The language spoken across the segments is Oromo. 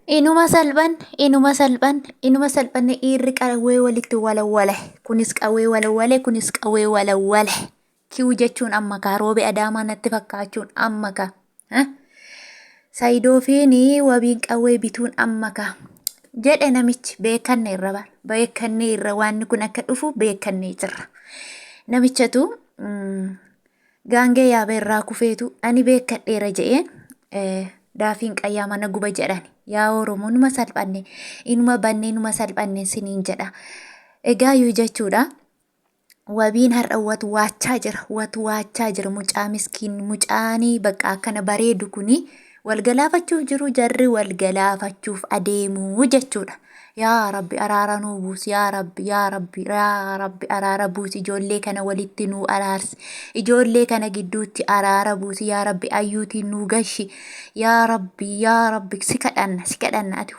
Inuma salphanne dhiirri qawwee walitti walawwale. Kunis qawwee walawwale, kunis qawwee walawwale. Kiu jechuun amma kaa roobee adaamaa natti fakkaachuun amma kaa. Saidoo fiini wabiin qawwee bituun amma kaa. Jedhe namichi beekanne irra bara. Beekanne irra waan kun akka dhufu beekanne jirra. Namichatu gaangee yaabee irraa kufeetu ani beekadheera jedhee daafiin qayyaa mana guba jedhan. Yaa Oromoo numa salphanne inuma bannee numa salphanne siniin jedha. Egaa yoo jechuudha wabiin har'a watu waachaa jira mucaa miskiin mucaanii bakka akkana bareedu kuni walgalaafachuuf jiru jarri walgalaafachuuf adeemuu jechuudha. Yaa Rabbi araara nuu buusi yaa Rabbi araara buusi ijoollee kana walitti nuu araarsi ijoollee kana gidduutti araara buusi yaa Rabbi ayyuutiin nuu gashi yaa Rabbi si kadhanna ati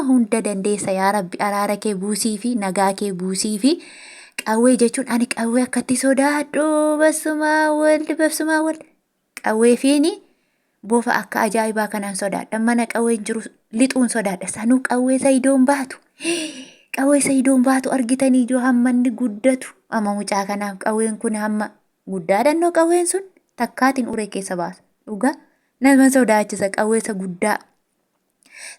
hunda dandeessa yaa Rabbi araara kee buusii fi nagaa kee buusii fi qawwee jechuun ani qawwee akkatti sodaadhu basumaa wal qawwee fiini bofa akka ajaa'ibaa kanaan sodaadha mana qawween jiru lixuun sodaadha sanuu qawwee Saidoon baatu argitanii ijoo hammanni guddatu amma mucaa kanaaf qawween kun hamma guddaadhannoo qawween sun takkaatiin uree keessa baasa dhugaa nama sodaachisa qawweessa guddaa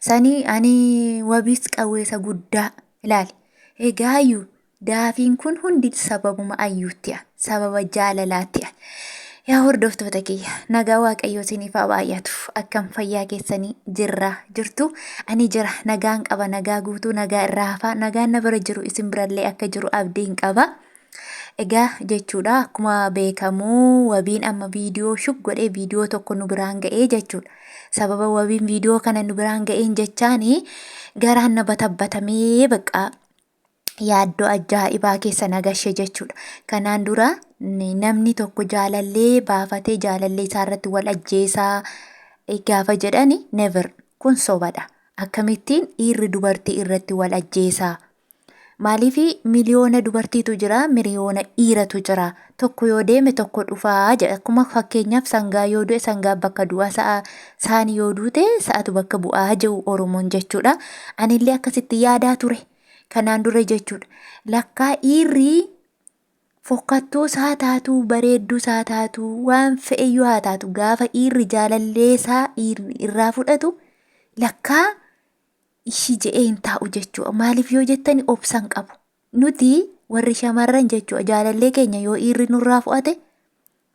sanii ani wabiis qawweessa guddaa ilaali egaayyuu daafiin kun hundi sababuma ayyuutti'a sababa jaalalaatti'a. Yaa hordoftoota kiyya nagaa waaqayyoo isiniif haa baay'atu akkam fayyaa keessanii jirtu ani jira nagaan qaba nagaa guutuu nagaa irraa hafaa nagaan na bira jiru isin birallee akka jiru abdiin qaba. Egaa jechuudha akkuma beekamu wabiin amma viidiyoo shuk godhee viidiyoo tokko nu biraan ga'ee jechuudha. Sababa wabiin viidiyoo kana nu biraan ga'een jechaani garaan na batabbatamee baqqaa yaaddoo ajaa'ibaa keessa nagashe jechuudha. Kanaan dura namni tokko jaalallee baafatee jaalallee isaarratti wal ajjeesaa gaafa jedhani never kun sobadha. Akkamittiin dhiirri dubartii irratti wal ajjeesaa? Maaliifi miliyoona dubartiitu jira miliyoona dhiiratu jira tokko yoo deeme tokko dhufaa jedha. Akkuma fakkeenyaaf sangaa yoo du'e sangaa bakka du'aa saani yoo duute sa'atu bakka bu'aa jiru Oromoon jechuudha. Anillee akkasitti yaadaa ture. Kanaan dura jechuudha. Lakkaa dhiirri fokkattuu isaa taatu bareedduu isaa taatu waan fe'eyyuu haa taatu gaafa dhiirri jaalallee isaa irraa fudhatu lakkaa ishii je'ee hin taa'u jechuudha. Maaliif yoo jettani obsan qabu. Nuti warri shamarran jechuudha jaalallee keenya yoo dhiirri nurraa fudhate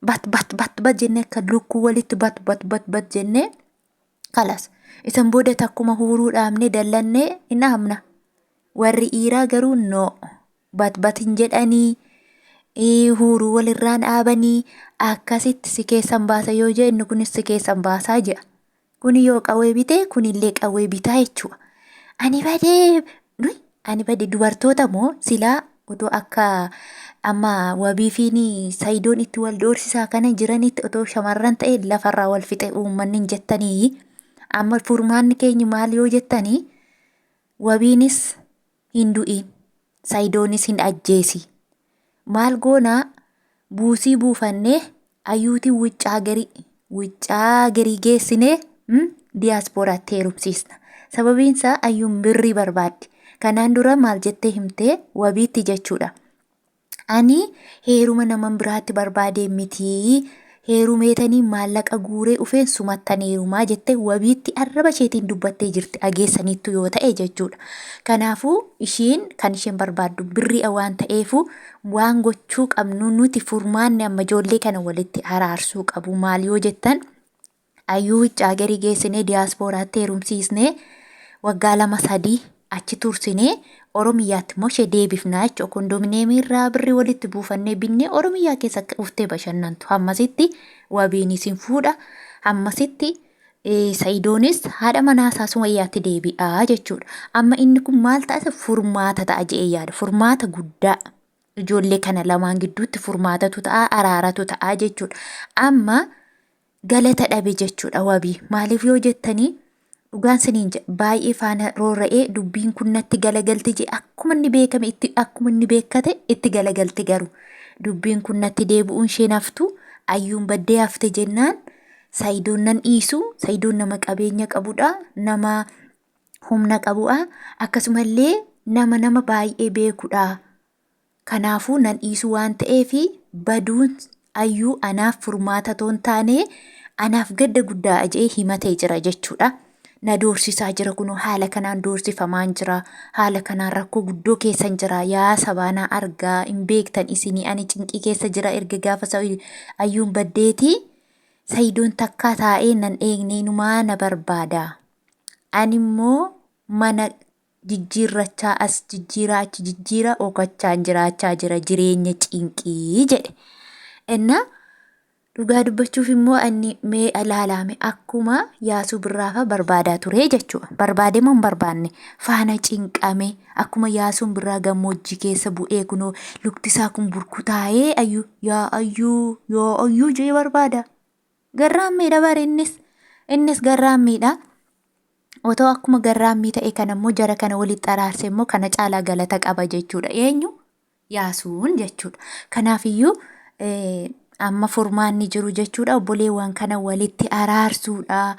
bat jennee akka lukkuu walitti bat jennee kalas. Isan booda takkuma huuruu dhaabnee dallannee hin dhaabna. Warri dhiiraa garuu noo bat hin jedhanii huuruu walirraan dhaabanii akkasitti si keessan baasa yoo jennu kunis si keessan baasaa jira. Kuni yoo qawwee bitee kunillee qawwee bitaa jechuudha. Ani badee dubartoota moo silaa otoo akka amma wabii fiini Saidoon itti wal doorsisaa kana jiranitti otoo shamarran ta'e lafarraa wal fixe uummanni hin jettanii amma furmaanni keenya maal yoo jettanii wabiinis hin du'iin Saidoonis hin ajjeesi. Maal goonaa buusii buufannee ayyuutii wuccaa garii geessinee diyaaspooraatti heerumsiisna. Sababiinsaa ayyuun birrii barbaaddi. Kanaan dura maal jettee himtee wabiitti jechuudha. Ani heeruma naman biraatti barbaadee mitii heerumeetanii maallaqa guuree ufeen sumattan heerumaa jettee wabiitti arraba isheetiin dubbattee jirti ageessaniittu yoo ta'e jechuudha. Kanaafuu ishiin kan isheen barbaaddu birrii waan ta'eefu waan gochuu qabnu nuti furmaanni amma ijoollee kana walitti araarsuu qabu maal yoo jettan ayyuu wuccaa garii geessinee diyaaspooraatti heerumsiisnee waggaa 2-3 achi tursinee Oromiyaatti immoo ishee deebifnaa jechuudha. Kondominiyeemii irraa birrii walitti buufannee binnee Oromiyaa keessa uftee bashannantu. Hammasitti wabiinis hin fuudha. Hammasitti Saidoonis haadha manaa isaa Sumayyaatti deebi'aa jechuudha. Amma inni kun maal ta'a furmaata ta'a jedhee yaada. Furmaata guddaa ijoollee kana lamaan gidduutti furmaatatu ta'a araaratu ta'a jechuudha. Amma galata dhabe jechuudha wabii. Maaliif yoo jettanii dhugaan siniin baay'ee faana roora'ee dubbiin kun natti galagalti je akkuma inni beekame akkuma inni beekkate itti galagalti garuu dubbiin kun natti deebi'uun isheen haftu ayyuun baddee hafte jennaan Saidoon nan dhiisu Saidoon nama qabeenya qabudha nama humna qabu'a. Akkasumallee nama baay'ee beekudha. Kanaafuu nan dhiisu waan ta'eefi baduun ayyuu anaaf furmaata toon taane anaaf gadda guddaa ajee himatee jira jechuudha. Na doorsisaa jira kunoo haala kanaan doorsifamaan jira. Haala kanaan rakkoo guddoo keessan jira. Yaa sabaanaa argaa hin beektan isinii ani cinqii keessa jira erga gaafa ayyuun baddeetii. Saidoon takkaa taa'ee nan eegnee numaa na barbaada. Ani immoo mana jijjiirrachaa as jijjiiraa achi jijjiira ookachaan jiraachaa jira jireenya cinqii jedhe. Enna dhugaa dubbachuuf immoo ani mee ilaalame akkuma Yaasuu Birraafa barbaadaa ture jechuudha. Barbaade moo hin barbaanne faana cinqame akkuma Yaasuun Birraa gammoojjii keessa bu'ee kunoo luktisaa kun burkutaa'ee ayyuu jee barbaada. Garraammiidha bare innis garraammiidha. Otoo akkuma garraammii ta'e kanammoo jara kana walitti araarse immoo kana caalaa galata qaba jechuudha. Eenyu? Yaasuun jechuudha. Kanaafiyyuu amma furmaanni jiru jechuudha. Obboleewwan kana walitti araarsuudha.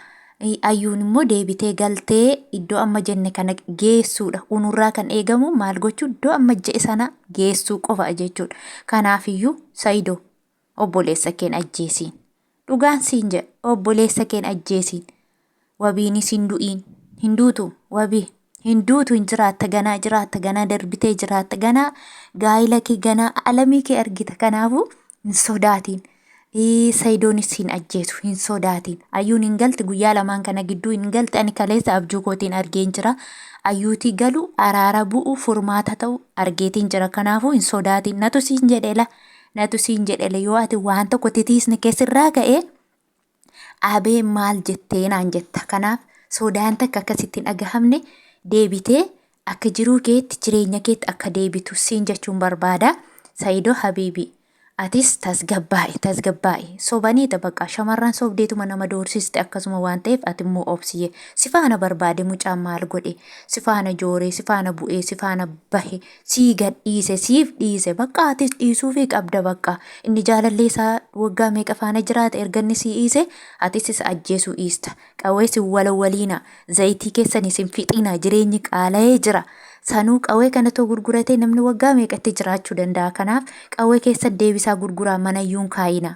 Ayyuun immoo deebitee galtee iddoo amma jenne kana geessuudha. Unurraa kan eegamu maal gochuu iddoo amma je'e sana geessuu qofa jechuudha. Kanaafiyyuu Saidoo obboleessa keen ajjeesiin. Dhugaan siin jedha obboleessa keen ajjeesiin. Wabiinis hin du'iin. Hin duutu wabii. Hin duutu hin jiraatta ganaa darbitee jiraatta ganaa gaa'ila kee ganaa alamii kee argita. Kanaafuu hin sodaatiin. Saidoonis hin ajjeesu hin sodaatiin. Ayyuun hin galti guyyaa lamaan kana gidduu hin galti. Ani kaleessa abjuu kootiin argeen jira. Ayyuutii galu araara bu'u furmaata ta'u argeetiin jira. Kanaafuu hin sodaatiin. Natu siin jedhela yoo ati waan tokko titiisne keessirraa ka'ee abee maal jettee naan jetta. Kanaaf sodaan takka akkasitti hin dhagahamne deebitee akka jiruu keetti jireenya keetti akka deebitu siin jechuun barbaada. Saidoo Habiibii atis tasgabbaa'e sobaniita baqa shamarran sobdeetuma nama doorsiste akkasuma waan ta'eef ati immoo obsiyee sifaana barbaade mucaan maal godhe sifaana jooree sifaana bu'ee sifaana bahe sii gadhiise siif dhiise baqa atis dhiisuufii qabda baqa inni jaalallee isaa waggaa meeqa faana jiraata erganni sii dhiise atis isa ajjeesuu dhiista qawweesi walawwaliina zayitii keessanis hin fixina jireenyi qaala'ee jira. Sanuu qawwee kanatoo gurguratee namni waggaa meeqatti jiraachuu danda'a. Kanaaf qawwee keessa deebisaa gurguraa manayyuun kaayina.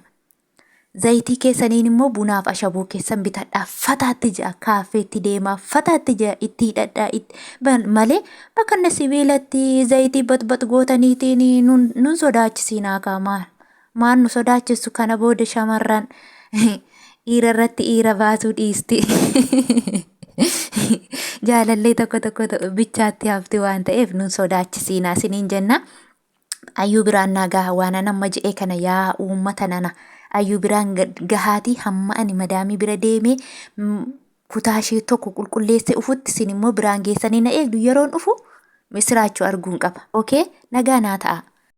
Zayitii keessaniin immoo bunaaf ashaboo keessan bitadhaa fataatti jira kaaffeetti deemaa fataatti jira itti hidhadhaa malee bakka inni sibiilatti zayitii baxbax gootaniitiin nun sodaachisiinaa kaamaan maan nu sodaachisu kana booda shamarran dhiira irratti dhiira baasuu dhiisti. Jaalallee tokko bichaatti hafti waan ta'eef nun sodaachisiinaa siniin jenna. Ayyuu biraan nagaa waan amma je'ee kana yaa uummata nana ayyuu biraan gahaatii hamma ani madaamii bira deemee kutaashee tokko qulqulleessee ufutti sin immoo biraan geessanii na eegdu yeroon dhufu misiraachuu arguun qaba. Okay nagaa naa ta'a.